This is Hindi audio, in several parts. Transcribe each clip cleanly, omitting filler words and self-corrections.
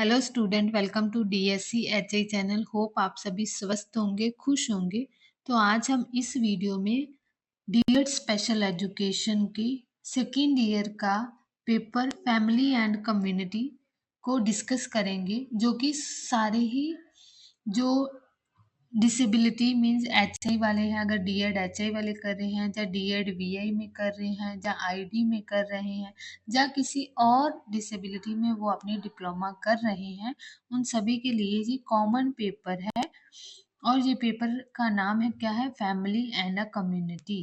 Hello student, welcome to DSC HI channel. Hope आप सभी स्वस्थ होंगे, खुश होंगे। तो आज हम इस वीडियो में बीएड स्पेशल एजुकेशन की सेकेंड ईयर का पेपर फैमिली एंड कम्युनिटी को डिस्कस करेंगे, जो कि सारे ही जो डिसेबिलिटी मीन्स एचआई वाले हैं, अगर डीएड एचआई वाले कर रहे हैं, या डीएड वीआई में कर रहे हैं, या आईडी में कर रहे हैं, या किसी और डिसेबिलिटी में वो अपनी डिप्लोमा कर रहे हैं, उन सभी के लिए ये कॉमन पेपर है। और ये पेपर का नाम है क्या है, फैमिली एंड अ कम्युनिटी।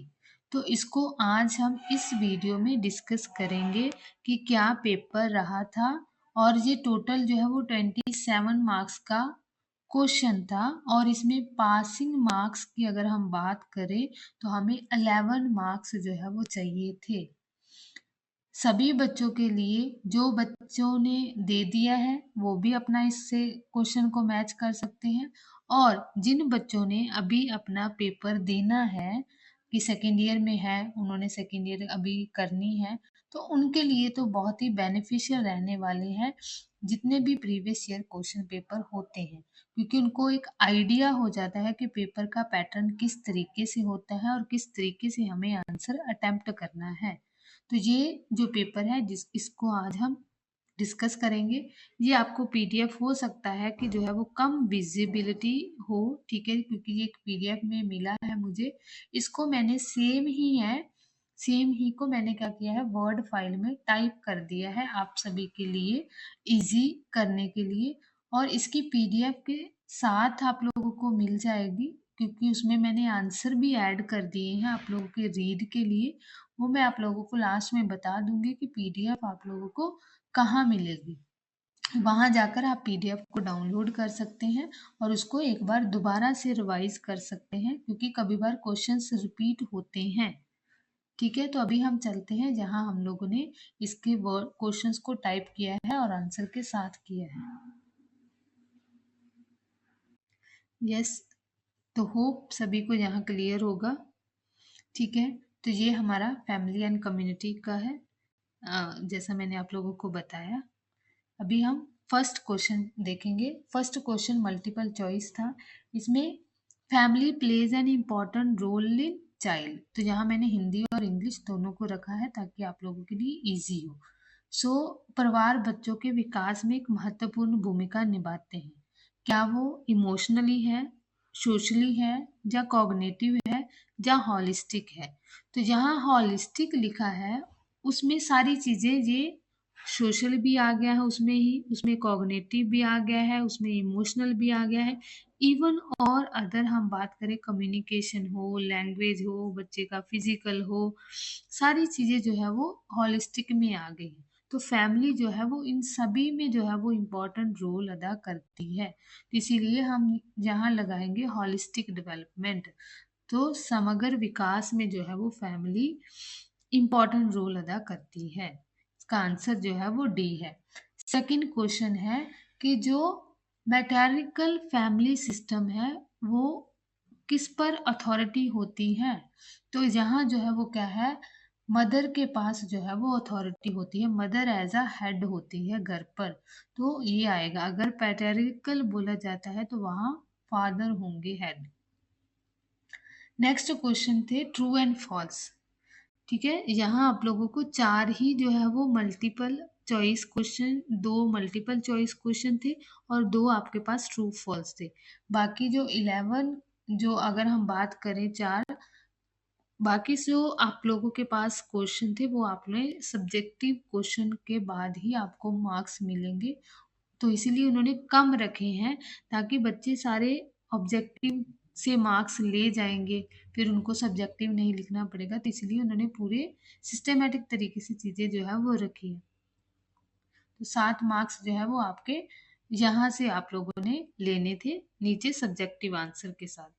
तो इसको आज हम इस वीडियो में डिस्कस करेंगे कि क्या पेपर रहा था। और ये टोटल जो है वो 27 मार्क्स का क्वेश्चन था, और इसमें पासिंग मार्क्स की अगर हम बात करें तो हमें 11 मार्क्स जो है वो चाहिए थे सभी बच्चों के लिए। जो बच्चों ने दे दिया है वो भी अपना इससे क्वेश्चन को मैच कर सकते हैं, और जिन बच्चों ने अभी अपना पेपर देना है कि सेकेंड ईयर में है, उन्होंने सेकेंड ईयर अभी करनी है, तो उनके लिए तो बहुत ही बेनिफिशियल रहने वाले हैं जितने भी प्रीवियस ईयर क्वेश्चन पेपर होते हैं, क्योंकि उनको एक आइडिया हो जाता है कि पेपर का पैटर्न किस तरीके से होता है और किस तरीके से हमें आंसर अटेम्प्ट करना है। तो ये जो पेपर है इसको आज हम डिस्कस करेंगे। ये आपको पीडीएफ हो सकता है कि जो है वो कम विजिबिलिटी हो, ठीक है, क्योंकि ये एक पीडीएफ में मिला है मुझे। इसको मैंने सेम ही को मैंने क्या किया है, वर्ड फाइल में टाइप कर दिया है आप सभी के लिए इजी करने के लिए। और इसकी पीडीएफ के साथ आप लोगों को मिल जाएगी, क्योंकि उसमें मैंने आंसर भी ऐड कर दिए हैं आप लोगों के रीड के लिए। वो मैं आप लोगों को लास्ट में बता दूंगी कि पीडीएफ आप लोगों को कहाँ मिलेगी। वहाँ जाकर आप पीडीएफ को डाउनलोड कर सकते हैं और उसको एक बार दोबारा से रिवाइज कर सकते हैं, क्योंकि कभी बार क्वेश्चंस रिपीट होते हैं। ठीक है, तो अभी हम चलते हैं जहाँ हम लोगों ने इसके क्वेश्चंस को टाइप किया है और आंसर के साथ किया है। यस, तो होप सभी को यहाँ क्लियर होगा। ठीक है, तो ये हमारा फैमिली एंड कम्युनिटी का है, जैसा मैंने आप लोगों को बताया। अभी हम फर्स्ट क्वेश्चन देखेंगे। फर्स्ट क्वेश्चन मल्टीपल चॉइस था। इसमें family plays an important role in child, तो यहाँ मैंने हिंदी और इंग्लिश दोनों को रखा है ताकि आप लोगों के लिए इजी हो। परिवार बच्चों के विकास में एक महत्वपूर्ण भूमिका निभाते हैं। क्या वो इमोशनली है, सोशली है, या कॉग्निटिव है, या हॉलिस्टिक है। तो जहाँ हॉलिस्टिक लिखा है उसमें सारी चीज़ें, ये सोशल भी आ गया है उसमें ही, उसमें कॉग्निटिव भी आ गया है, उसमें इमोशनल भी आ गया है। इवन और अदर हम बात करें, कम्युनिकेशन हो, लैंग्वेज हो, बच्चे का फिजिकल हो, सारी चीज़ें जो है वो हॉलिस्टिक में आ गई है। तो फैमिली जो है वो इन सभी में जो है वो इम्पोर्टेंट रोल अदा करती है, तो इसीलिए हम यहाँ लगाएंगे हॉलिस्टिक डेवलपमेंट। तो समग्र विकास में जो है वो फैमिली इम्पोर्टेंट रोल अदा करती है। इसका आंसर जो है वो डी है। सेकंड क्वेश्चन है कि जो मैट्रिकल फैमिली सिस्टम है वो किस पर अथॉरिटी होती है। तो यहाँ जो है वो क्या है, मदर के पास जो है वो अथॉरिटी होती है, मदर एज अ हेड होती है घर पर। तो ये आएगा, अगर पैट्रिकल बोला जाता है तो वहाँ फादर होंगे हेड। नेक्स्ट क्वेश्चन थे ट्रू एंड फॉल्स। ठीक है, यहाँ आप लोगों को चार ही जो है वो मल्टीपल चॉइस क्वेश्चन, दो मल्टीपल चॉइस क्वेश्चन थे और दो आपके पास ट्रू फॉल्स थे। बाकी जो 11, जो अगर हम बात करें चार, बाकी जो आप लोगों के पास क्वेश्चन थे वो आपने सब्जेक्टिव क्वेश्चन के बाद ही आपको मार्क्स मिलेंगे, तो इसीलिए उन्होंने कम रखे हैं ताकि बच्चे सारे ऑब्जेक्टिव से मार्क्स ले जाएंगे, फिर उनको सब्जेक्टिव नहीं लिखना पड़ेगा, तो इसलिए उन्होंने पूरे सिस्टमेटिक तरीके से चीज़ें जो है वो रखी है। तो 7 मार्क्स जो है वो आपके यहाँ से आप लोगों ने लेने थे नीचे सब्जेक्टिव आंसर के साथ।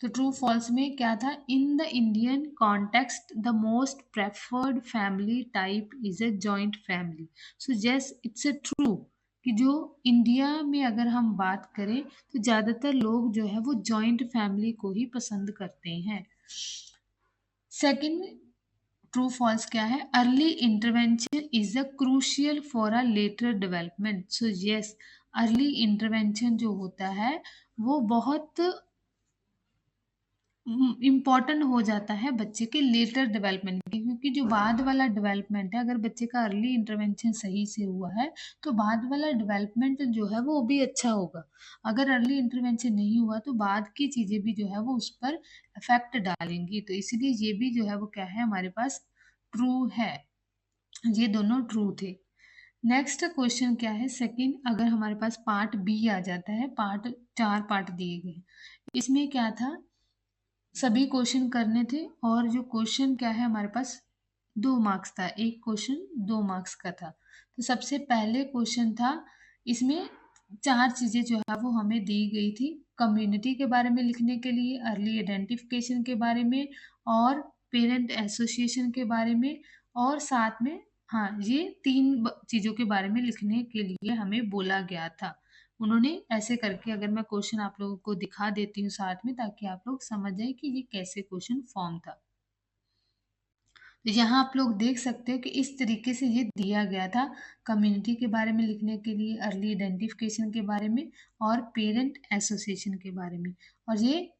तो ट्रू फॉल्स में क्या था, in the Indian context the most preferred family type is a joint family. So yes, it's a true कि जो इंडिया में अगर हम बात करें तो ज़्यादातर लोग जो है वो जॉइंट फैमिली को ही पसंद करते हैं। सेकंड ट्रू फॉल्स क्या है? Early intervention is a crucial for a later development. So yes, early intervention जो होता है वो बहुत इम्पॉर्टेंट हो जाता है बच्चे के लेटर डेवलपमेंट के, क्योंकि जो बाद वाला डेवलपमेंट है, अगर बच्चे का अर्ली इंटरवेंशन सही से हुआ है तो बाद वाला डेवलपमेंट जो है वो भी अच्छा होगा। अगर अर्ली इंटरवेंशन नहीं हुआ तो बाद की चीज़ें भी जो है वो उस पर इफेक्ट डालेंगी। तो इसलिए ये भी जो है वो क्या है, हमारे पास ट्रू है। ये दोनों ट्रू थे। नेक्स्ट क्वेश्चन क्या है, सेकंड, अगर हमारे पास पार्ट बी आ जाता है, पार्ट 4 पार्ट दिए गए, इसमें क्या था, सभी क्वेश्चन करने थे और जो क्वेश्चन क्या है हमारे पास 2 मार्क्स था, एक क्वेश्चन 2 मार्क्स का था। तो सबसे पहले क्वेश्चन था, इसमें 4 चीज़ें जो है वो हमें दी गई थी, कम्युनिटी के बारे में लिखने के लिए, अर्ली आइडेंटिफिकेशन के बारे में और पेरेंट एसोसिएशन के बारे में, और साथ में हाँ, ये 3 चीज़ों के बारे में लिखने के लिए हमें बोला गया था। उन्होंने ऐसे करके, अगर मैं क्वेश्चन आप लोगों को दिखा देती हूँ साथ में, ताकि आप लोग समझ जाए कि ये कैसे क्वेश्चन फॉर्म था। तो यहाँ आप लोग देख सकते हो कि इस तरीके से ये दिया गया था, कम्युनिटी के बारे में लिखने के लिए, अर्ली आइडेंटिफिकेशन के बारे में और पेरेंट एसोसिएशन के बारे में। और ये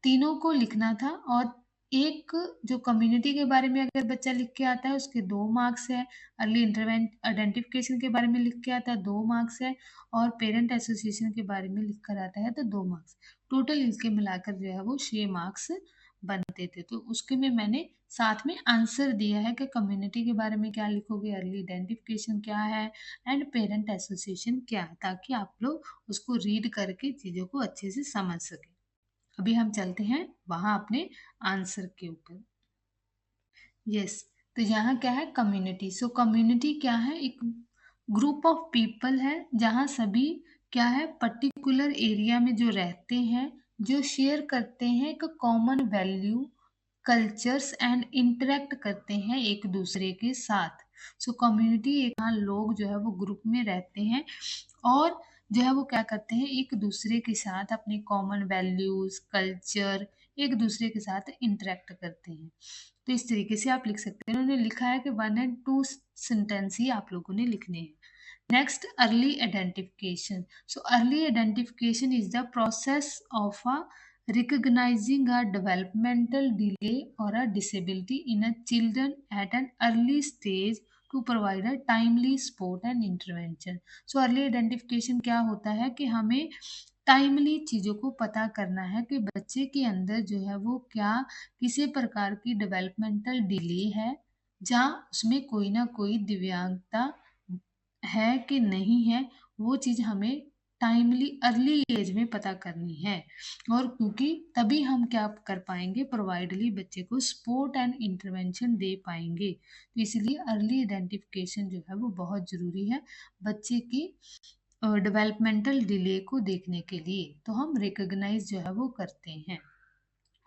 तीनों को लिखना था। और एक जो कम्युनिटी के बारे में अगर बच्चा लिख के आता है उसके 2 मार्क्स है, अर्ली इंटरवेंट आइडेंटिफिकेशन के बारे में लिख के आता है 2 मार्क्स है, और पेरेंट एसोसिएशन के बारे में लिख कर आता है तो 2 मार्क्स। टोटल इसके मिलाकर जो है वो 6 मार्क्स बनते थे। तो उसके में मैंने साथ में आंसर दिया है कि कम्युनिटी के बारे में क्या लिखोगे, अर्ली आइडेंटिफिकेशन क्या है एंड पेरेंट एसोसिएशन क्या है, ताकि आप लोग उसको रीड करके चीज़ों को अच्छे से समझ सकें। अभी हम चलते हैं वहाँ अपने आंसर के ऊपर। यस, तो यहाँ क्या है, कम्युनिटी। सो कम्युनिटी क्या है, एक ग्रुप ऑफ पीपल है जहाँ सभी क्या है, पर्टिकुलर एरिया में जो रहते हैं, जो शेयर करते हैं एक common value, cultures and interact करते हैं एक दूसरे के साथ। सो कम्युनिटी एक, यहाँ लोग जो है वो ग्रुप में रहते हैं और जो है वो क्या करते हैं, एक दूसरे के साथ अपने कॉमन वैल्यूज, कल्चर, एक दूसरे के साथ इंटरेक्ट करते हैं। तो इस तरीके से आप लिख सकते हैं। उन्होंने लिखा है कि 1 and 2 सेंटेंस ही आप लोगों ने लिखने हैं। Next, early identification. So early identification is the process of a recognizing a developmental delay or a disability in a children at an early stage to provide a timely support and intervention. So early identification क्या होता है कि हमें टाइमली चीज़ों को पता करना है कि बच्चे के अंदर जो है वो क्या, किसी प्रकार की डेवलपमेंटल डिले है, जहाँ उसमें कोई ना कोई दिव्यांगता है कि नहीं है, वो चीज़ हमें टाइमली अर्ली एज में पता करनी है। और क्योंकि तभी हम क्या कर पाएंगे, प्रोवाइडली बच्चे को सपोर्ट एंड इंटरवेंशन दे पाएंगे। तो इसलिए अर्ली आइडेंटिफिकेशन जो है वो बहुत ज़रूरी है बच्चे की डेवलपमेंटल डिले को देखने के लिए। तो हम रिकग्नाइज जो है वो करते हैं।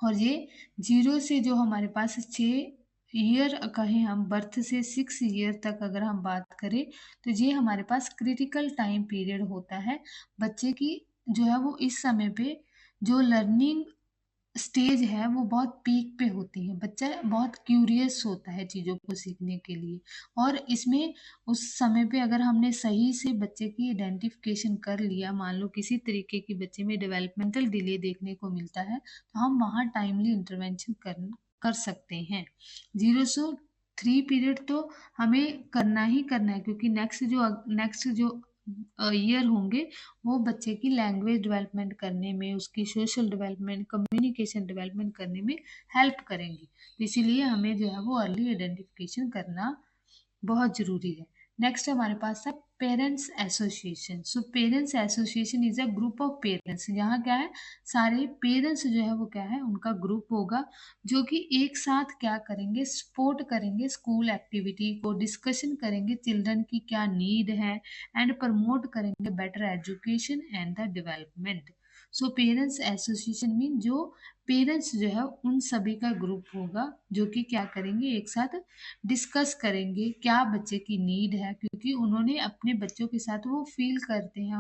और ये 0 से जो हमारे पास 6 ईयर कहें, हम बर्थ से 6 ईयर तक अगर हम बात करें, तो ये हमारे पास क्रिटिकल टाइम पीरियड होता है बच्चे की, जो है वो इस समय पे जो लर्निंग स्टेज है वो बहुत पीक पे होती है। बच्चा बहुत क्यूरियस होता है चीज़ों को सीखने के लिए, और इसमें उस समय पे अगर हमने सही से बच्चे की आइडेंटिफिकेशन कर लिया, मान लो किसी तरीके की बच्चे में डेवलपमेंटल डिले देखने को मिलता है, तो हम वहाँ टाइमली इंटरवेंशन कर सकते हैं। 0 से 3 पीरियड तो हमें करना ही करना है, क्योंकि नेक्स्ट जो ईयर होंगे वो बच्चे की लैंग्वेज डेवलपमेंट करने में, उसकी सोशल डेवलपमेंट, कम्युनिकेशन डेवलपमेंट करने में हेल्प करेंगी। तो इसीलिए हमें जो है वो अर्ली आइडेंटिफिकेशन करना बहुत ज़रूरी है। नेक्स्ट हमारे पास है parents association. So parents association is a group of parents. यहाँ क्या है, सारे पेरेंट्स जो है वो क्या है, उनका ग्रुप होगा जो कि एक साथ क्या करेंगे, सपोर्ट करेंगे स्कूल एक्टिविटी को, डिस्कशन करेंगे चिल्ड्रन की क्या नीड है एंड प्रमोट करेंगे better education and the development. So parents association mean जो पेरेंट्स जो है उन सभी का ग्रुप होगा जो कि क्या करेंगे, एक साथ डिस्कस करेंगे क्या बच्चे की नीड है, क्योंकि उन्होंने अपने बच्चों के साथ वो फील करते हैं,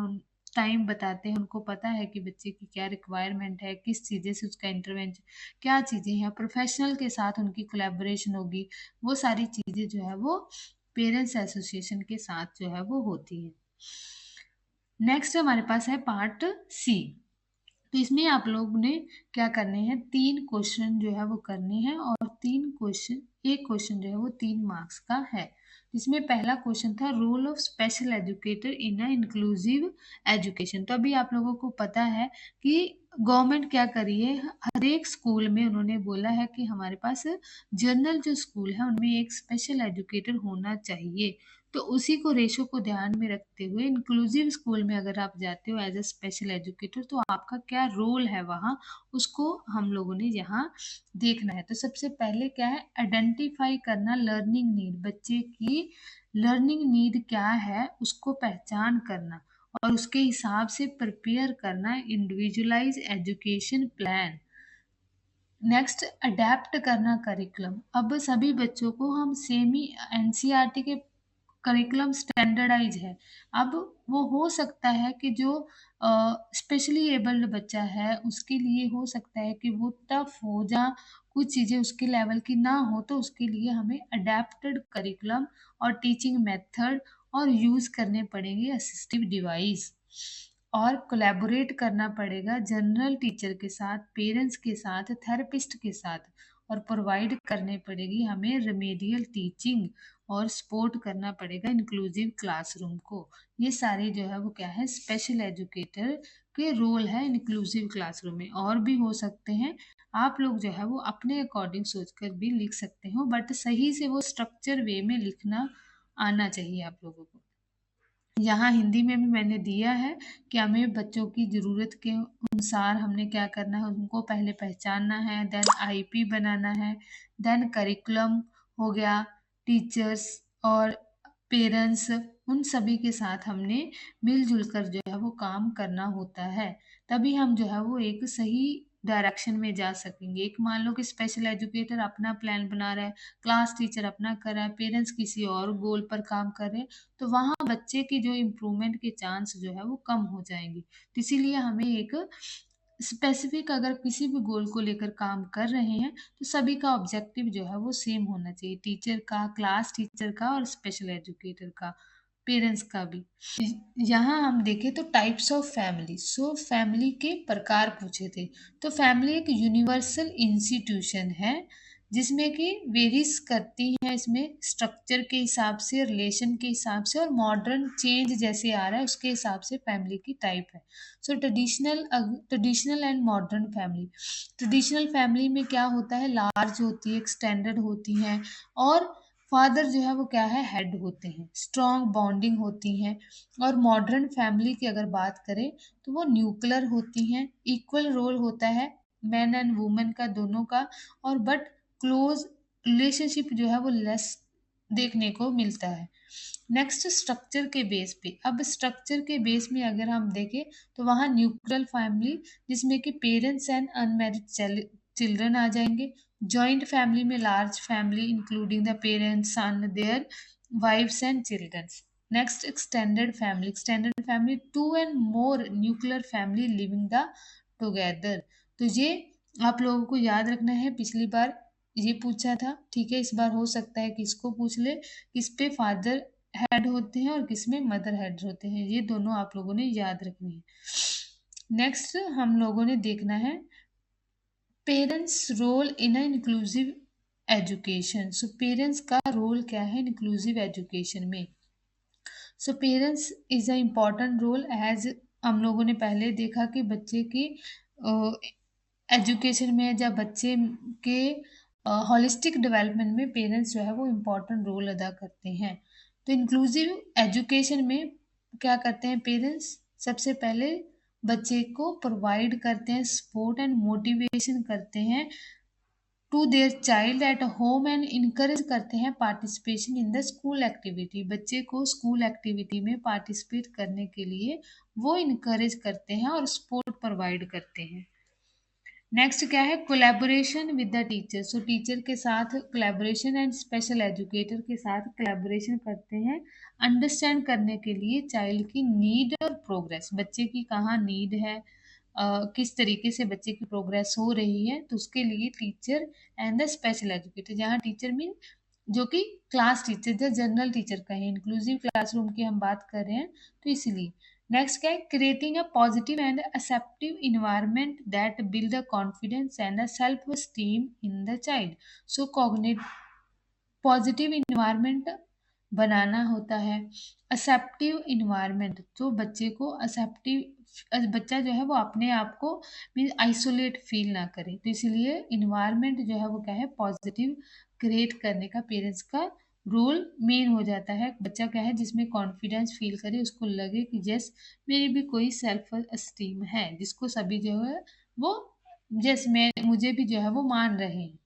टाइम बताते हैं, उनको पता है कि बच्चे की क्या रिक्वायरमेंट है, किस चीज़ें से उसका इंटरवेंशन, क्या चीज़ें हैं, प्रोफेशनल के साथ उनकी कोलैबोरेशन होगी, वो सारी चीज़ें जो है वो पेरेंट्स एसोसिएशन के साथ जो है वो होती है। नेक्स्ट हमारे पास है पार्ट सी। तो इसमें आप लोग ने क्या करने हैं, 3 क्वेश्चन जो है वो करने हैं, और 3 क्वेश्चन, एक क्वेश्चन जो है वो 3 मार्क्स का है। इसमें पहला क्वेश्चन था role of special educator in a inclusive education. तो अभी आप लोगों को पता है कि गवर्नमेंट क्या करी है, हर एक स्कूल में उन्होंने बोला है कि हमारे पास जनरल जो स्कूल है उनमें एक स्पेशल एजुकेटर होना चाहिए। तो उसी को रेशो को ध्यान में रखते हुए इंक्लूसिव स्कूल में अगर आप जाते हो एज अ स्पेशल एजुकेटर, तो आपका क्या रोल है वहाँ, उसको हम लोगों ने यहाँ देखना है। तो सबसे पहले क्या है, आइडेंटिफाई करना लर्निंग नीड, बच्चे की लर्निंग नीड क्या है उसको पहचान करना, और उसके हिसाब से प्रिपेयर करना individualise education plan. Next, adapt करना करिकुलम। अब सभी बच्चों को हम सेमी एनसीईआरटी के करिकुलम स्टैंडर्डाइज है। अब वो हो सकता है कि जो स्पेशली एबल्ड बच्चा है उसके लिए हो सकता है कि वो टफ हो, जा कुछ चीज़ें उसके लेवल की ना हो, तो उसके लिए हमें अडेप्टेड करिकुलम और टीचिंग मेथड और यूज़ करने पड़ेंगे असिस्टिव डिवाइस, और कोलैबोरेट करना पड़ेगा जनरल टीचर के साथ, पेरेंट्स के साथ, थेरेपिस्ट के साथ, और प्रोवाइड करने पड़ेगी हमें रेमेडियल टीचिंग, और सपोर्ट करना पड़ेगा इंक्लूसिव क्लासरूम को। ये सारे जो है वो क्या है, स्पेशल एजुकेटर के रोल है इंक्लूसिव क्लासरूम में। और भी हो सकते हैं, आप लोग जो है वो अपने अकॉर्डिंग सोचकर भी लिख सकते हो, बट सही से वो स्ट्रक्चर वे में लिखना आना चाहिए आप लोगों को। यहाँ हिंदी में भी मैंने दिया है कि हमें बच्चों की ज़रूरत के अनुसार हमने क्या करना है, उनको पहले पहचानना है, देन आईपी बनाना है, देन करिकुलम हो गया, टीचर्स और पेरेंट्स, उन सभी के साथ हमने मिलजुल कर जो है वो काम करना होता है। तभी हम जो है वो एक सही डायरेक्शन में जा सकेंगे। एक मान लो कि स्पेशल एजुकेटर अपना प्लान बना रहा है, क्लास टीचर अपना कर रहा है, पेरेंट्स किसी और गोल पर काम कर रहे हैं, तो वहाँ बच्चे की जो इम्प्रूवमेंट के चांस जो है वो कम हो जाएंगे। तो इसीलिए हमें एक स्पेसिफिक, अगर किसी भी गोल को लेकर काम कर रहे हैं, तो सभी का ऑब्जेक्टिव जो है वो सेम होना चाहिए, टीचर का, क्लास टीचर का, और स्पेशल एजुकेटर का, पेरेंट्स का भी। यहाँ हम देखें तो types of family, so family के प्रकार पूछे थे। तो फैमिली एक यूनिवर्सल इंस्टीट्यूशन है जिसमें कि वेरीज करती हैं, इसमें स्ट्रक्चर के हिसाब से, रिलेशन के हिसाब से, और मॉडर्न चेंज जैसे आ रहा है उसके हिसाब से फैमिली की टाइप है। सो traditional and modern family. Traditional family में क्या होता है, लार्ज होती है, एक्सटेंडेड होती हैं, और फादर जो है वो क्या है, हेड होते हैं, स्ट्रॉन्ग बॉन्डिंग होती हैं। और मॉडर्न फैमिली की अगर बात करें तो वो न्यूक्लियर होती हैं, इक्वल रोल होता है मैन एंड वुमेन का, दोनों का, और बट क्लोज रिलेशनशिप जो है वो लेस देखने को मिलता है। नेक्स्ट, स्ट्रक्चर के बेस पे। अब स्ट्रक्चर के बेस में अगर हम देखें तो वहाँ न्यूक्लियर फैमिली जिसमें कि पेरेंट्स एंड अनमैरिड चिल्ड्रन आ जाएंगे। जॉइंट फैमिली में large family including the parents, son, their wifes and children. Next, extended family, two and more nuclear family living the together. तो ये आप लोगों को याद रखना है, पिछली बार ये पूछा था, ठीक है, इस बार हो सकता है कि इसको पूछ ले, किस पे फादर हेड होते हैं और किस में मदर हेड होते हैं, ये दोनों आप लोगों ने याद रखनी है। नेक्स्ट हम लोगों ने देखना है parents role in inclusive education. So parents का रोल क्या है इंक्लूसिव एजुकेशन में। So parents is a important role, as हम लोगों ने पहले देखा कि बच्चे की एजुकेशन में, या बच्चे के होलिस्टिक डेवलपमेंट में पेरेंट्स जो है वो इम्पोर्टेंट रोल अदा करते हैं। तो इंक्लूसिव एजुकेशन में क्या करते हैं पेरेंट्स, सबसे पहले बच्चे को प्रोवाइड करते हैं सपोर्ट एंड मोटिवेशन करते हैं to their child at home, and encourage करते हैं participation in the school activity. बच्चे को स्कूल एक्टिविटी में पार्टिसिपेट करने के लिए वो इनकरेज करते हैं और सपोर्ट प्रोवाइड करते हैं। नेक्स्ट क्या है, collaboration with the teacher. So teacher के साथ कोलैबोरेशन एंड स्पेशल एजुकेटर के साथ कोलैबोरेशन करते हैं अंडरस्टैंड करने के लिए चाइल्ड की नीड और प्रोग्रेस, बच्चे की कहाँ नीड है, किस तरीके से बच्चे की प्रोग्रेस हो रही है, तो उसके लिए teacher and the special educator, जहाँ टीचर मीन जो कि क्लास टीचर या जनरल टीचर कहें, इंक्लूसिव क्लासरूम की हम बात कर रहे हैं तो इसीलिए। नेक्स्ट क्या है, creating a positive and acceptive environment that build a confidence and a self esteem in the child. So कॉग्निट पॉजिटिव इन्वायरमेंट बनाना होता है, एक्सेप्टिव इन्वायरमेंट, तो बच्चे को एक्सेप्टिव, बच्चा जो है वो अपने आप को मीन आइसोलेट फील ना करे, तो इसीलिए इन्वायरमेंट जो है वो क्या है, पॉजिटिव क्रिएट करने का पेरेंट्स का रोल मेन हो जाता है। बच्चा क्या है जिसमें कॉन्फिडेंस फील करे, उसको लगे कि यस मेरी भी कोई सेल्फ एस्टीम है, जिसको सभी जो है वो यस मैं मुझे भी जो है वो मान रहे हैं।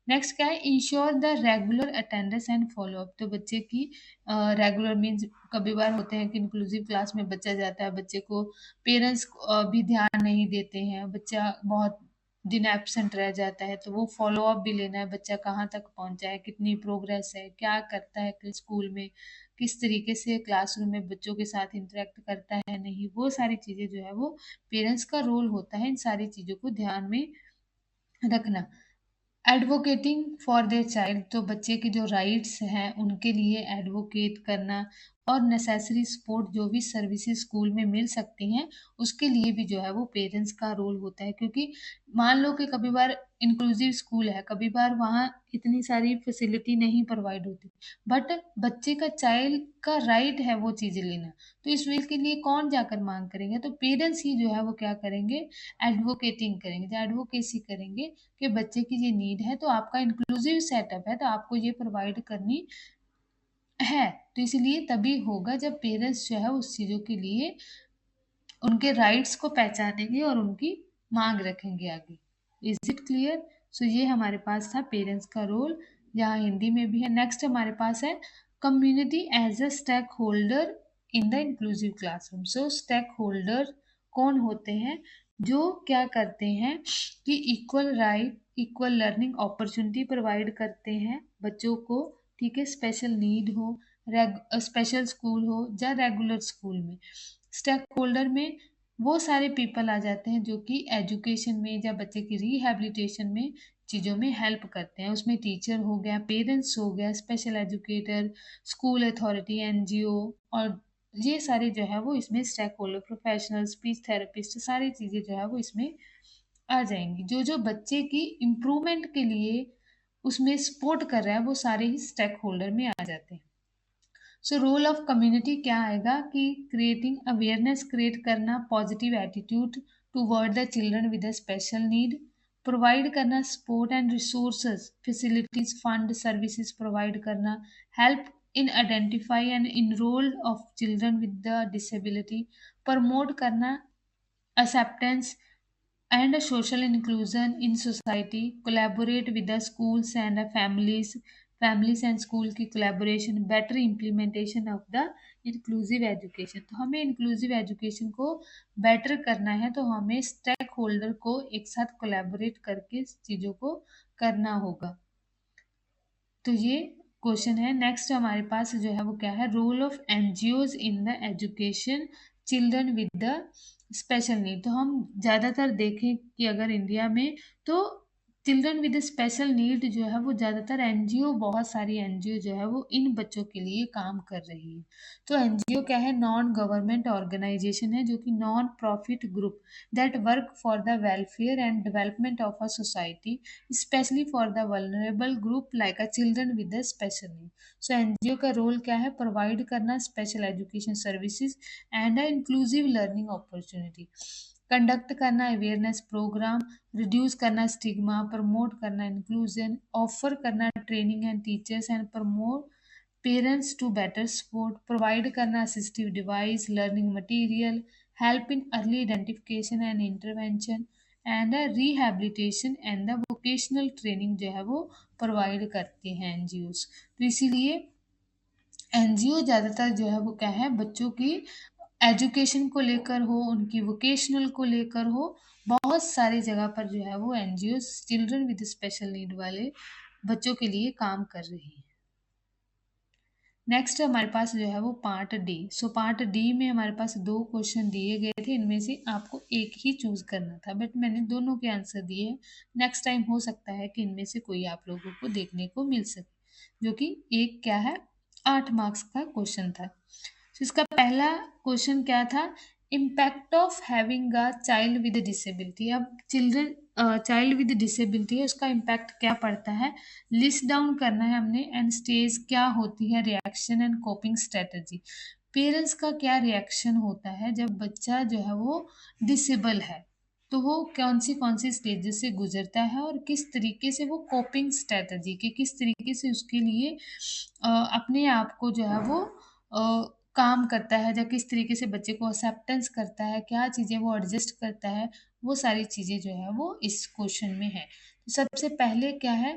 नेक्स्ट क्या है, ensure the regular attendance and follow up, तो बच्चे की रेगुलर मीन्स कभी बार होते हैं कि इंक्लूसिव क्लास में बच्चा जाता है, बच्चे को पेरेंट्स भी ध्यान नहीं देते हैं, बच्चा बहुत दिन एब्सेंट रह जाता है, तो वो फॉलो अप भी लेना है, बच्चा कहाँ तक पहुँचा है, कितनी प्रोग्रेस है, क्या करता है स्कूल में, किस तरीके से क्लासरूम में बच्चों के साथ इंटरेक्ट करता है नहीं, वो सारी चीज़ें जो है वो पेरेंट्स का रोल होता है इन सारी चीज़ों को ध्यान में रखना। एडवोकेटिंग फॉर देयर चाइल्ड, तो बच्चे के जो राइट्स हैं उनके लिए एडवोकेट करना, और नेसेसरी सपोर्ट जो भी सर्विसेज स्कूल में मिल सकती हैं उसके लिए भी जो है वो पेरेंट्स का रोल होता है, क्योंकि मान लो कि कभी बार इंक्लूसिव स्कूल है, कभी बार वहाँ इतनी सारी फैसिलिटी नहीं प्रोवाइड होती, बट बच्चे का चाइल्ड का राइट है वो चीज़ें लेना, तो इस वे के लिए कौन जाकर मांग करेंगे, तो पेरेंट्स ही जो है वो क्या करेंगे, एडवोकेटिंग करेंगे, एडवोकेसी करेंगे कि बच्चे की ये नीड है, तो आपका इंक्लूसिव सेटअप है तो आपको ये प्रोवाइड करनी है, तो इसलिए तभी होगा जब पेरेंट्स जो है उस चीज़ों के लिए उनके राइट्स को पहचानेंगे और उनकी मांग रखेंगे आगे। Is it clear? सो ये हमारे पास था पेरेंट्स का रोल, यहाँ हिंदी में भी है। नेक्स्ट हमारे पास है community as a stakeholder in the inclusive classroom. So stakeholder कौन होते हैं, जो क्या करते हैं कि equal right, equal learning opportunity provide करते हैं बच्चों को, ठीक है, स्पेशल नीड हो, स्पेशल स्कूल हो या रेगुलर स्कूल में। स्टेक होल्डर में वो सारे पीपल आ जाते हैं जो कि एजुकेशन में या बच्चे की रिहैबिलिटेशन में चीज़ों में हेल्प करते हैं, उसमें टीचर हो गया, पेरेंट्स हो गया, special educator, school authority, NGO, और ये सारे जो है वो इसमें stakeholder, professional, speech therapist, सारी चीज़ें जो है वो इसमें आ जाएंगी, जो जो बच्चे की इम्प्रूवमेंट के लिए उसमें सपोर्ट कर रहा है वो सारे ही स्टेक होल्डर में आ जाते हैं। सो रोल ऑफ कम्युनिटी क्या आएगा कि क्रिएटिंग अवेयरनेस क्रिएट करना, positive attitude toward the children with a special need, provide करना support and resources, facilities, fund, services provide करना, help in identify and enroll of children with the disability, promote करना acceptance and a social inclusion in society, collaborate with the schools and the families and school की collaboration, better implementation of the inclusive education। तो हमें inclusive education को better करना है तो हमें स्टेक होल्डर को एक साथ कोलैबोरेट करके इस चीज़ों को करना होगा। तो ये क्वेश्चन है। नेक्स्ट हमारे पास जो है वो क्या है, role of NGOs in the education children with the special need. तो हम ज़्यादातर देखें कि अगर इंडिया में तो चिल्ड्रन विद स्पेशल नीड जो है वो ज़्यादातर एनजीओ, बहुत सारी एनजीओ जो है वो इन बच्चों के लिए काम कर रही है। तो एनजीओ क्या है, नॉन गवर्नमेंट ऑर्गेनाइजेशन है जो कि non profit group that work for the welfare and development of a society, especially for the vulnerable group like a children with a special need। So NGO का रोल क्या है, प्रोवाइड करना special education services and inclusive learning opportunity, conduct करना अवेयरनेस प्रोग्राम, रिड्यूस करना स्टिग्मा, प्रमोट करना इंक्लूजन, ऑफर करना training and teachers and promote parents to better support, provide करना assistive device, learning material, help in early identification and intervention and rehabilitation and the vocational training जो है वो प्रोवाइड करते हैं एनजीओज। तो इसीलिए एनजीओ ज़्यादातर जो है वो क्या है, बच्चों की एजुकेशन को लेकर हो, उनकी वोकेशनल को लेकर हो, बहुत सारी जगह पर जो है वो NGO children with special need वाले बच्चों के लिए काम कर रही है। नेक्स्ट हमारे पास जो है वो part D. So part D में हमारे पास 2 क्वेश्चन दिए गए थे, इनमें से आपको एक ही चूज करना था, बट मैंने दोनों के आंसर दिए हैं। नेक्स्ट टाइम हो सकता है कि इनमें से कोई आप लोगों को देखने को मिल सके, जो कि एक क्या है 8 मार्क्स का क्वेश्चन था। तो इसका पहला क्वेश्चन क्या था, impact of having a child with disability. अब चिल्ड्रन चाइल्ड विद डिसेबिलिटी है, उसका इम्पैक्ट क्या पड़ता है, लिस्ट डाउन करना है हमने। एंड स्टेज क्या होती है, reaction and coping strategy. Parents का क्या रिएक्शन होता है जब बच्चा जो है वो डिसेबल है, तो वो कौन सी स्टेजेस से गुजरता है और किस तरीके से वो कोपिंग स्ट्रेटजी के किस तरीके से उसके लिए अपने आप को जो है वो काम करता है, या किस तरीके से बच्चे को एक्सेप्टेंस करता है, क्या चीज़ें वो एडजस्ट करता है, वो सारी चीज़ें जो है वो इस क्वेश्चन में है। तो सबसे पहले क्या है,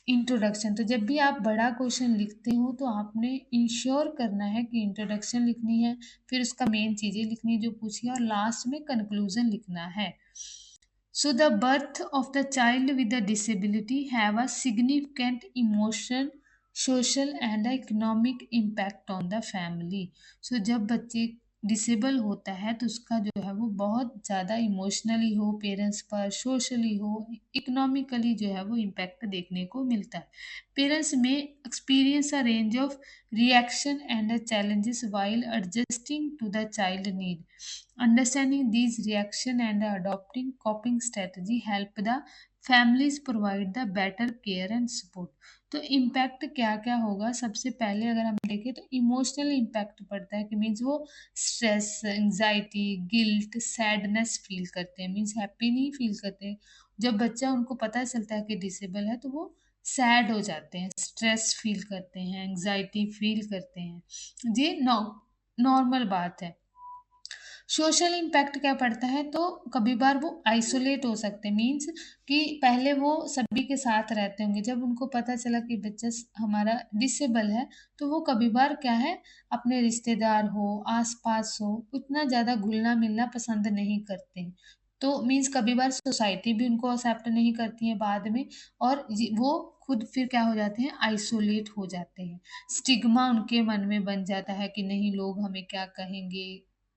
इंट्रोडक्शन। तो जब भी आप बड़ा क्वेश्चन लिखते हो तो आपने इंश्योर करना है कि इंट्रोडक्शन लिखनी है, फिर उसका मेन चीज़ें लिखनी है जो पूछी है, और लास्ट में कंक्लूजन लिखना है। So the birth of the child with a disability have a significant emotional, social and economic impact on the family. So जब बच्चे डिसेबल होता है तो उसका जो है वो बहुत ज़्यादा इमोशनली हो पेरेंट्स पर, सोशली हो, इकोनॉमिकली जो है वो इम्पैक्ट देखने को मिलता है। पेरेंट्स में experience a range of reaction and challenges while adjusting to the child need. Understanding these reaction and adopting coping strategy help the families provide the better care and support. तो इम्पैक्ट क्या क्या होगा, सबसे पहले अगर हम देखें तो इमोशनल इम्पैक्ट पड़ता है कि मीन्स वो stress, anxiety, guilt, sadness feel करते हैं, मीन्स हैप्पी नहीं फील करते हैं। जब बच्चा उनको पता चलता है कि डिसेबल है तो वो सैड हो जाते हैं, स्ट्रेस फील करते हैं, एंजाइटी फील करते हैं। ये नॉर्मल बात है। सोशल इम्पैक्ट क्या पड़ता है, तो कभी बार वो आइसोलेट हो सकते हैं, मीन्स कि पहले वो सभी के साथ रहते होंगे, जब उनको पता चला कि बच्चा हमारा डिसेबल है तो वो कभी बार क्या है, अपने रिश्तेदार हो, आसपास हो, उतना ज़्यादा घुलना मिलना पसंद नहीं करते हैं। तो मीन्स कभी बार सोसाइटी भी उनको एक्सेप्ट नहीं करती है बाद में, और वो खुद फिर क्या हो जाते हैं, आइसोलेट हो जाते हैं। स्टिग्मा उनके मन में बन जाता है कि नहीं, लोग हमें क्या कहेंगे,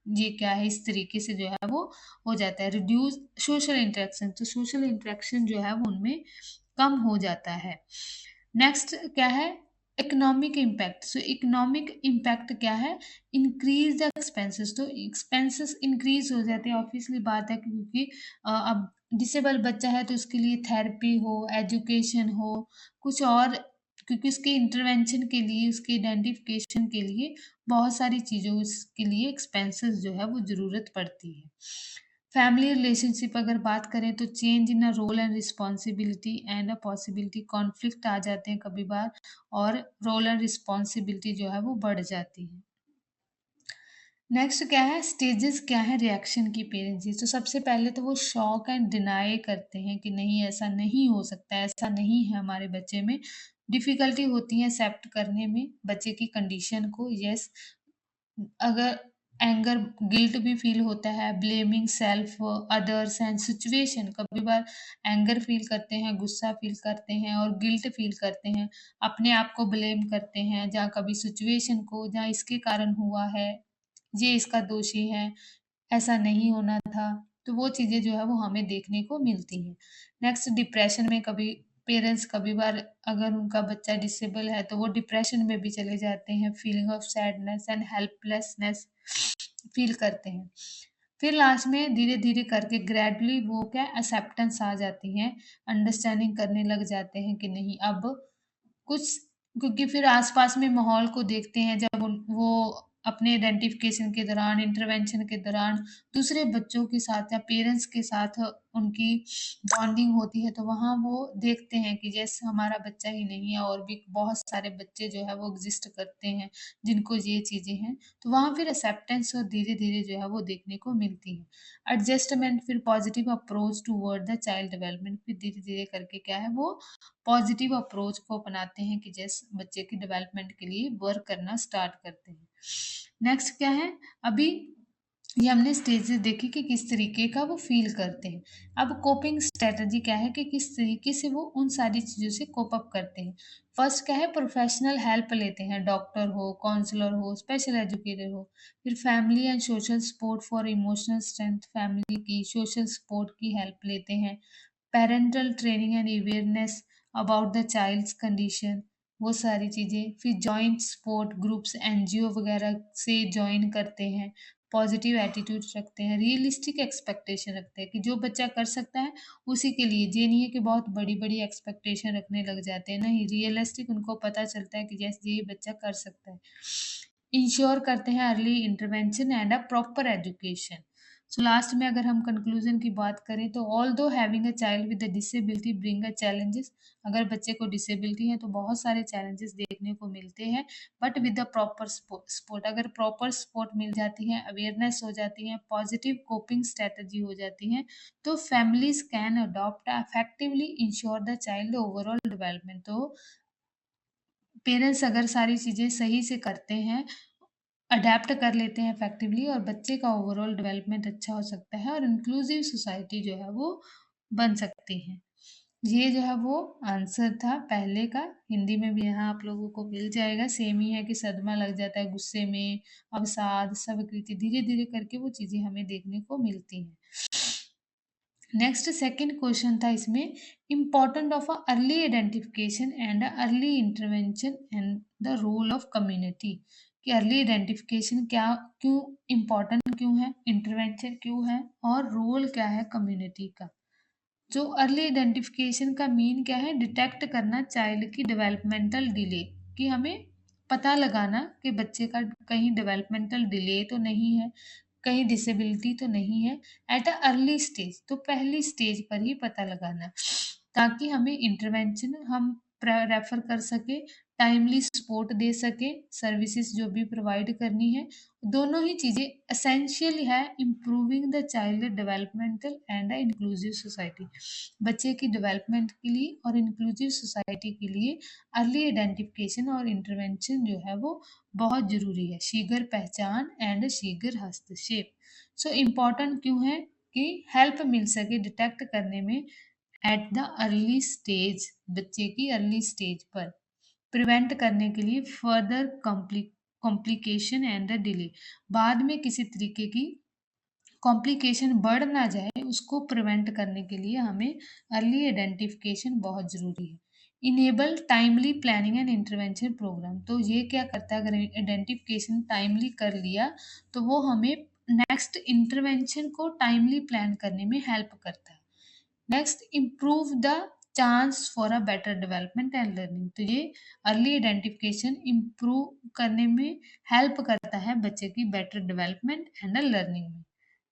ये क्या है, इस तरीके से जो है वो हो जाता है। रिड्यूस सोशल इंटरेक्शन, तो सोशल इंटरेक्शन जो है वो उनमें कम हो जाता है। नेक्स्ट क्या है, इकोनॉमिक इम्पैक्ट। सो इकोनॉमिक इम्पैक्ट क्या है, इंक्रीज द एक्सपेंसेस। तो एक्सपेंसेस इंक्रीज हो जाते हैं, ऑब्वियसली बात है, क्योंकि अब डिसेबल बच्चा है तो उसके लिए थेरेपी हो, एजुकेशन हो, कुछ और, क्योंकि उसके इंटरवेंशन के लिए, उसके आइडेंटिफिकेशन के लिए बहुत सारी चीज़ों के लिए एक्सपेंसेस जो है वो ज़रूरत पड़ती है। फैमिली रिलेशनशिप अगर बात करें तो change in a role and responsibility and a possibility, conflict आ जाते हैं कभी बार, और रोल एंड रिस्पॉन्सिबिलिटी जो है वो बढ़ जाती है। नेक्स्ट क्या है, स्टेजेस क्या है रिएक्शन की पेरेंट्स की। तो सबसे पहले तो वो शॉक एंड डिनाई करते हैं कि नहीं, ऐसा नहीं हो सकता, ऐसा नहीं है हमारे बच्चे में। डिफ़िकल्टी होती है एक्सेप्ट करने में बच्चे की कंडीशन को, यस। अगर एंगर, गिल्ट भी फ़ील होता है, blaming self, others and situation. कभी बार एंगर फ़ील करते हैं, गुस्सा फ़ील करते हैं और गिल्ट फ़ील करते हैं। अपने आप को ब्लेम करते हैं, या कभी सिचुएशन को, जहाँ इसके कारण हुआ है, ये इसका दोषी है, ऐसा नहीं होना था। तो वो चीज़ें जो है वो हमें देखने को मिलती हैं। नेक्स्ट डिप्रेशन में कभी पेरेंट्स कभी बार, अगर उनका बच्चा डिसेबल है तो वो डिप्रेशन में भी चले जाते हैं, feeling of sadness and helplessness feel करते हैं। फिर लास्ट में धीरे-धीरे करके ग्रेजुअली वो क्या एक्सेप्टेंस आ जाती है, अंडरस्टैंडिंग करने लग जाते हैं कि नहीं अब कुछ, क्योंकि फिर आस-पास में माहौल को देखते हैं, जब वो अपने आइडेंटिफिकेशन के दौरान, इंटरवेंशन के दौरान दूसरे बच्चों के साथ या पेरेंट्स के साथ उनकी बॉन्डिंग होती है, तो वहाँ वो देखते हैं कि जैसे हमारा बच्चा ही नहीं है और भी बहुत सारे बच्चे जो है वो एग्जिस्ट करते हैं जिनको ये चीज़ें हैं, तो वहाँ फिर एक्सेप्टेंस और धीरे-धीरे जो है वो देखने को मिलती है। एडजस्टमेंट, फिर positive approach toward the child development, फिर धीरे-धीरे करके क्या है वो पॉजिटिव अप्रोच को अपनाते हैं कि जैसे बच्चे की डेवलपमेंट के लिए वर्क करना स्टार्ट करते हैं। नेक्स्ट क्या है, अभी ये हमने स्टेजेस देखी कि किस तरीके का वो फील करते हैं। अब कोपिंग स्ट्रेटजी क्या है कि किस तरीके से वो उन सारी चीज़ों से कोप अप करते हैं। फर्स्ट क्या है, प्रोफेशनल हेल्प लेते हैं, डॉक्टर हो, काउंसलर हो, स्पेशल एजुकेटर हो। फिर family and social support for emotional strength, family की सोशल सपोर्ट की हेल्प लेते हैं। Parental training and awareness about the child's condition, वो सारी चीज़ें। फिर जॉइंट सपोर्ट ग्रुप्स, एनजीओ वगैरह से जॉइन करते हैं। पॉजिटिव एटीट्यूड रखते हैं, रियलिस्टिक एक्सपेक्टेशन रखते हैं कि जो बच्चा कर सकता है उसी के लिए, ये नहीं है कि बहुत बड़ी-बड़ी एक्सपेक्टेशन रखने लग जाते हैं, नहीं, रियलिस्टिक उनको पता चलता है कि जैसे ये बच्चा कर सकता है। इंश्योर करते हैं early intervention and a proper education. So last में अगर हम कंक्लूजन की बात करें तो although having a child with a disability bring a challenges, अगर बच्चे को डिसेबिलिटी है तो बहुत सारे चैलेंजेस देखने को मिलते हैं, but with the proper support, अगर प्रॉपर सपोर्ट मिल जाती है, अवेयरनेस हो जाती है, पॉजिटिव कोपिंग स्ट्रेटजी हो जाती है, तो families can adopt effectively ensure the child overall development. तो पेरेंट्स अगर सारी चीज़ें सही से करते हैं, अडैप्ट कर लेते हैं इफेक्टिवली, और बच्चे का ओवरऑल डेवलपमेंट अच्छा हो सकता है और इंक्लूसिव सोसाइटी जो है वो बन सकती है। ये जो है वो आंसर था पहले का, हिंदी में भी यहाँ आप लोगों को मिल जाएगा, सेम ही है कि सदमा लग जाता है गुस्से में, अवसाद, स्वीकृति, धीरे-धीरे करके वो चीज़ें हमें देखने को मिलती हैं। नेक्स्ट सेकंड क्वेश्चन था इसमें, important of early identification and early intervention and the role of community, कि अर्ली आइडेंटिफिकेशन क्या, क्यों इम्पोर्टेंट क्यों है, इंटरवेंशन क्यों है, और रोल क्या है कम्युनिटी का। जो अर्ली आइडेंटिफिकेशन का मीन क्या है, डिटेक्ट करना चाइल्ड की डेवलपमेंटल डिले, कि हमें पता लगाना कि बच्चे का कहीं डेवलपमेंटल डिले तो नहीं है, कहीं डिसेबिलिटी तो नहीं है, एट अ अर्ली स्टेज, तो पहली स्टेज पर ही पता लगाना, ताकि हमें इंटरवेंशन हम रेफर कर सके, टाइमली सपोर्ट दे सके, सर्विसेज जो भी प्रोवाइड करनी है, दोनों ही चीज़ें एसेंशियल है improving the child developmental and inclusive society. बच्चे की डेवलपमेंट के लिए और इंक्लूसिव सोसाइटी के लिए अर्ली आइडेंटिफिकेशन और इंटरवेंशन जो है वो बहुत ज़रूरी है, शीघ्र पहचान एंड शीघ्र हस्तक्षेप। सो इम्पॉर्टेंट क्यों है, कि हेल्प मिल सके डिटेक्ट करने में एट द अर्ली स्टेज, बच्चे की अर्ली स्टेज पर, प्रिवेंट करने के लिए फर्दर कॉम्प्लिकेशन एंड डिले, बाद में किसी तरीके की कॉम्प्लिकेशन बढ़ ना जाए, उसको प्रिवेंट करने के लिए हमें अर्ली आइडेंटिफिकेशन बहुत ज़रूरी है। Enable timely planning and intervention program, तो ये क्या करता है, अगर आइडेंटिफिकेशन टाइमली कर लिया तो वो हमें नेक्स्ट इंटरवेंशन को टाइमली प्लान करने में हेल्प करता है। Next, improve the chance for a better development and learning, तो ये अर्ली आइडेंटिफिकेशन इम्प्रूव करने में हेल्प करता है बच्चे की बेटर डेवलपमेंट एंड लर्निंग में।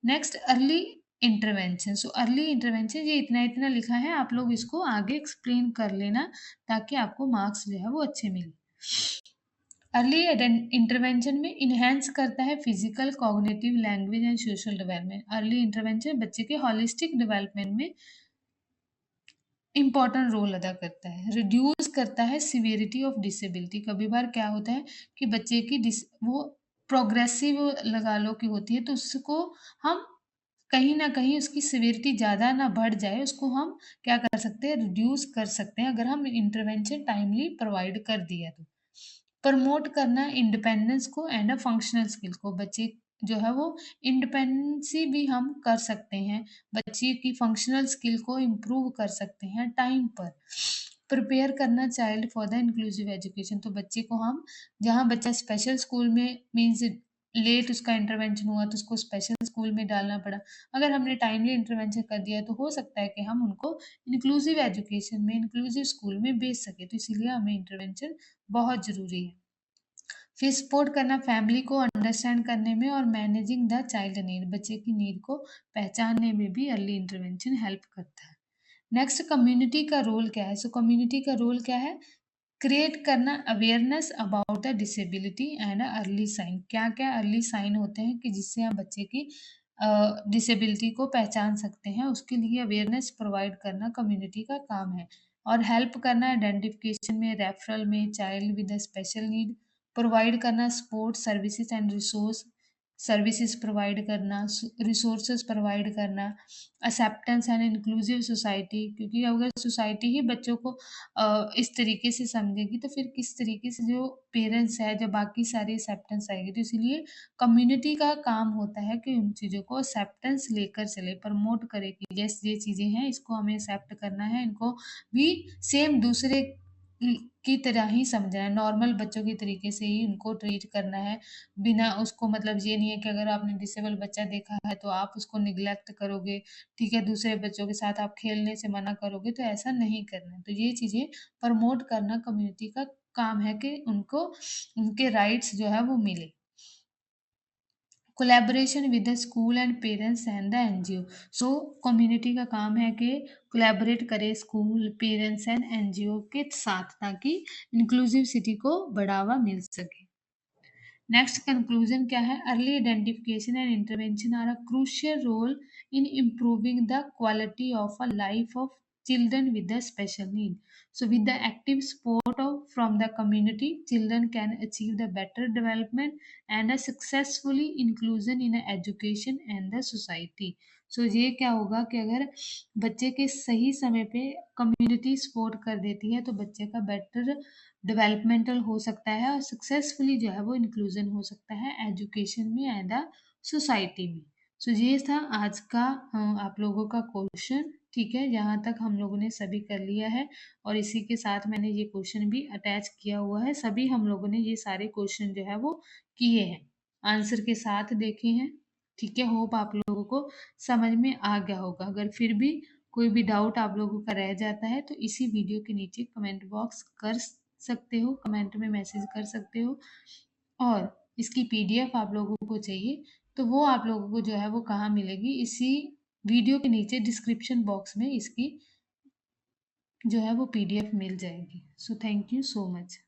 Next, early intervention, so early intervention ये इतना इतना लिखा है, आप लोग इसको आगे एक्सप्लेन कर लेना ताकि आपको मार्क्स जो है वो अच्छे मिले। अर्ली इंटरवेंशन में इन्हेंस करता है physical, cognitive, language and social development, early intervention बच्चे के होलिस्टिक डेवलपमेंट में इम्पॉर्टेंट रोल अदा करता है, रिड्यूस करता है सिवियरिटी ऑफ डिसेबिलिटी, कभी बार क्या होता है कि बच्चे की वो प्रोग्रेसिव लगा लो कि होती है, तो उसको हम कहीं न कहीं उसकी सिवियरिटी ज़्यादा ना बढ़ जाए, उसको हम क्या कर सकते हैं, रिड्यूस कर सकते हैं, अगर हम इंटरवेंशन टाइमली प्रोवाइड कर दिया तो। प्रमोट करना इंडिपेंडेंस को एंड अ फंक्शनल स्किल को, बच्चे जो है वो इंडिपेंडेंसी भी हम कर सकते हैं, बच्चे की फंक्शनल स्किल को इम्प्रूव कर सकते हैं टाइम पर। प्रिपेयर करना child for the inclusive education, तो बच्चे को हम, जहाँ बच्चा स्पेशल स्कूल में मीन्स लेट उसका इंटरवेंशन हुआ तो उसको स्पेशल स्कूल में डालना पड़ा, अगर हमने टाइमली इंटरवेंशन कर दिया तो हो सकता है कि हम उनको इंक्लूसिव एजुकेशन में, इंक्लूसिव स्कूल में भेज सके, तो इसीलिए हमें इंटरवेंशन बहुत ज़रूरी है। फिर सपोर्ट करना फैमिली को अंडरस्टैंड करने में और मैनेजिंग द चाइल्ड नीड, बच्चे की नीड को पहचानने में भी अर्ली इंटरवेंशन हेल्प करता है। नेक्स्ट कम्युनिटी का रोल क्या है? सो कम्युनिटी का रोल क्या है? क्रिएट करना awareness about the disability and early sign. क्या क्या अर्ली साइन होते हैं कि जिससे हम बच्चे की डिसेबिलिटी को पहचान सकते हैं, उसके लिए अवेयरनेस प्रोवाइड करना कम्युनिटी का काम है। और हेल्प करना आइडेंटिफिकेशन में, रेफरल में, child with special need provide करना, support services and resource services provide करना, रिसोर्सेज प्रोवाइड करना, एक्सेप्टेंस एंड इंक्लूसिव सोसाइटी, क्योंकि अगर सोसाइटी ही बच्चों को इस तरीके से समझेगी तो फिर किस तरीके से जो पेरेंट्स है, जो बाकी सारी एक्सेप्टेंस आएगी। तो इसीलिए कम्युनिटी का काम होता है कि उन चीज़ों को एक्सेप्टेंस लेकर चले, प्रमोट करे कि यस ये चीज़ें हैं, इसको हमें एक्सेप्ट करना है, इनको भी सेम दूसरे की तरह ही समझना है, नॉर्मल बच्चों के तरीके से ही उनको ट्रीट करना है। बिना उसको मतलब ये नहीं है कि अगर आपने डिसेबल बच्चा देखा है तो आप उसको निग्लेक्ट करोगे, ठीक है, दूसरे बच्चों के साथ आप खेलने से मना करोगे, तो ऐसा नहीं करना है। तो ये चीज़ें प्रमोट करना कम्युनिटी का काम है कि उनको उनके राइट्स जो है वो मिले। Collaboration with the school and parents and the NGO. So community का काम है कि कोलैबोरेट करे स्कूल, पेरेंट्स एंड एनजीओ के साथ, ताकि इंक्लूसिविटी को बढ़ावा मिल सके। नेक्स्ट कंक्लूजन क्या है? Early identification and intervention are a crucial role in improving the quality of a life of children with a special need. So with the active support from the community, children can achieve the better development and a successfully inclusion in a education and the society. So ये क्या होगा कि अगर बच्चे के सही समय पे कम्युनिटी सपोर्ट कर देती है तो बच्चे का बेटर डेवलपमेंटल हो सकता है और सक्सेसफुली जो है वो इंक्लूजन हो सकता है एजुकेशन में एंड द सोसाइटी में। सो ये था आज का आप लोगों का क्वेश्चन, ठीक है, यहाँ तक हम लोगों ने सभी कर लिया है और इसी के साथ मैंने ये क्वेश्चन भी अटैच किया हुआ है। सभी हम लोगों ने ये सारे क्वेश्चन जो है वो किए हैं, आंसर के साथ देखे हैं, ठीक है। होप आप लोगों को समझ में आ गया होगा। अगर फिर भी कोई भी डाउट आप लोगों का रह जाता है तो इसी वीडियो के नीचे कमेंट बॉक्स कर सकते हो, कमेंट में मैसेज कर सकते हो। और इसकी पीडीएफ आप लोगों को चाहिए तो वो आप लोगों को जो है वो कहाँ मिलेगी? इसी वीडियो के नीचे डिस्क्रिप्शन बॉक्स में इसकी जो है वो पीडीएफ मिल जाएगी। So thank you so much.